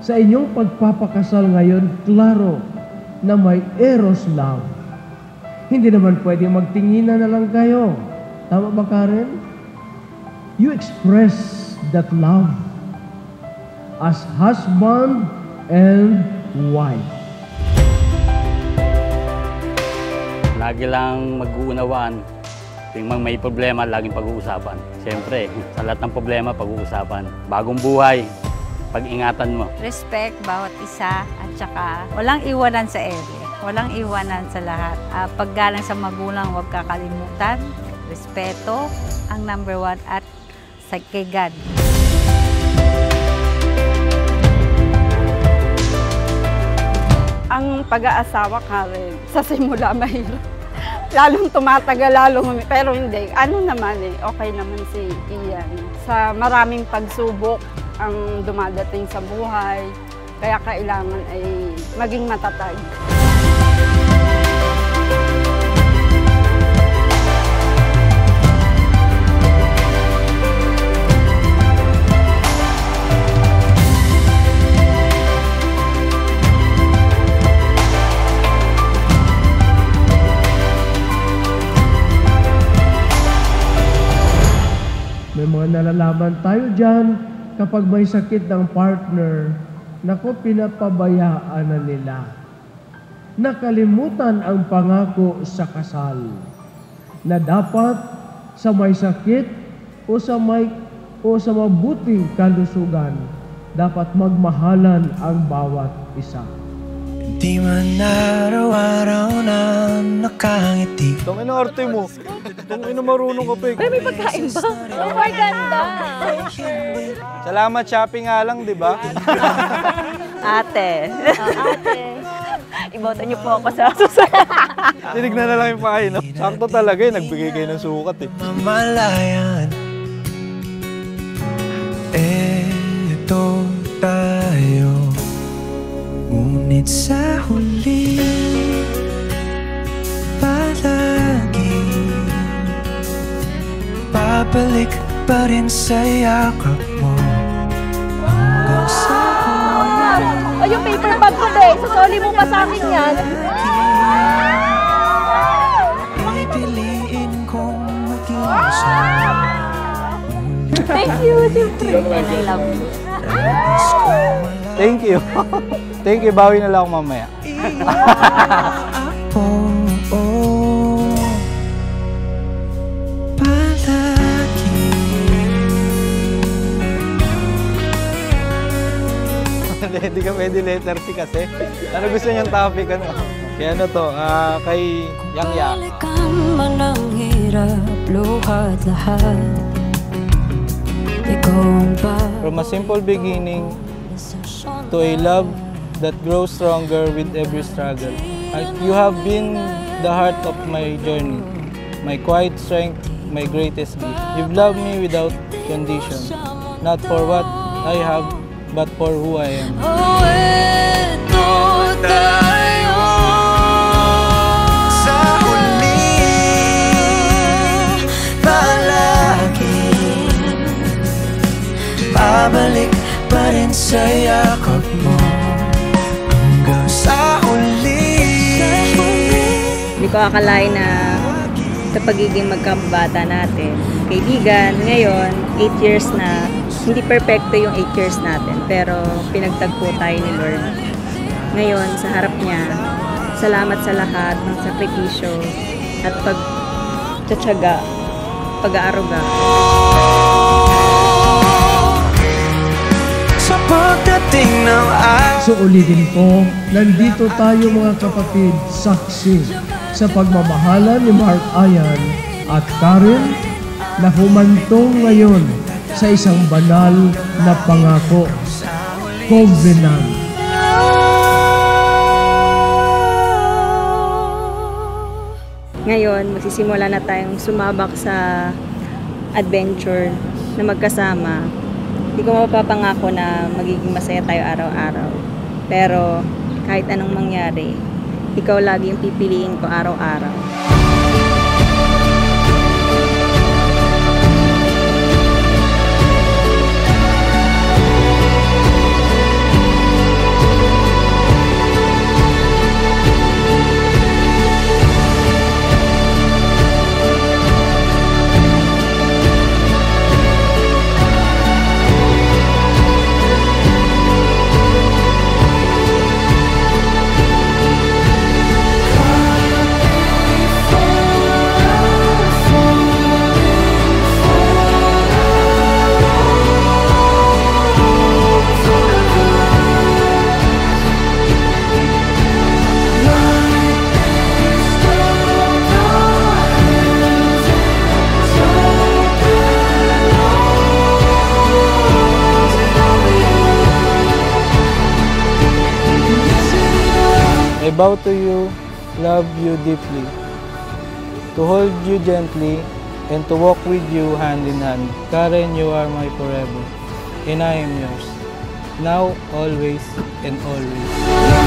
sa inyong pagpapakasal ngayon, klaro na may eros love. Hindi naman pwedeng magtinginan na lang kayo. Tama ba, Karen? You express that love as husband and wife. Lagi lang mag-uunawaan. Tingmang may problema, laging pag-uusapan. Siyempre, sa lahat ng problema, pag-uusapan. Bagong buhay, pag-ingatan mo. Respect bawat isa at saka walang iwanan sa ere. Walang iwanan sa lahat. Paggalang sa magulang, huwag kakalimutan. Respeto ang number one at sa kay God. Ang pag-aasawa, Karen, sa simula mahirap. Lalong tumatagal, pero hindi. Ano naman okay naman si Ian. Sa maraming pagsubok ang dumadating sa buhay, kaya kailangan ay maging matatag. May mga nalalaman tayo dyan kapag may sakit ng partner, naku, pinapabayaan na nila. Nakalimutan ang pangako sa kasal na dapat sa may sakit o sa mabuting kalusugan, dapat magmahalan ang bawat isa. Di man araw-araw na nakangiti. Tangin na arte mo. Tangin na marunong ka, Peg. Ay, may pagkain ba? Oh, maganda. Salamat, shopping nga lang, di ba? Ate. Ate. Iboto niyo po ako sa susunod. Tinignan na lang yung pakain, no? Sakto talaga nagbigay kayo ng sukat eh. Mamalayan. Eto tayo. Ngunit sa huli, palagi babalik pa rin sa yakap mo hanggang sa huli. Ay, yung paper bag ko, be. Susoli mo pa sa akin yan. Pipiliin kong mag-isa. Thank you, siyempre. I love you. Thank you. Thank you, bawi na lang ako mamaya. Hindi ka pwede letter C kasi. Ano gusto niyang topic? Ano? Kaya ano to, kay Yang Yang. Man ang hirap, luhat lahat. From a simple beginning to a love that grows stronger with every struggle. You have been the heart of my journey, my quiet strength, my greatest gift. You've loved me without condition, not for what I have, but for who I am. Oh, eto tayo Sa huli, palagi babalik pa rin sa yakap mo hanggang sa huli. Hindi ko akalain na sa pagiging magkabata natin, kaibigan, ngayon, 8 years na, hindi perfecto yung 8 years natin, pero pinagtagpo tayo ni Lord. Ngayon, sa harap niya, salamat sa lahat ng sakripisyo at pagtsatsaga, pag-aaruga. Sa pagdating ng So ulitin ko, nandito tayo mga kapatid, saksi sa pagmamahala ni Mark Ayan at Karen na humantong ngayon sa isang banal na pangako, covenant. Ngayon, magsisimula na tayong sumabak sa adventure na magkasama. Hindi ko mapapangako na magiging masaya tayo araw-araw. Pero kahit anong mangyari, ikaw lagi yung pipiliin ko araw-araw. I vow to you, love you deeply, to hold you gently, and to walk with you hand in hand. Karen, you are my forever, and I am yours, now, always, and always.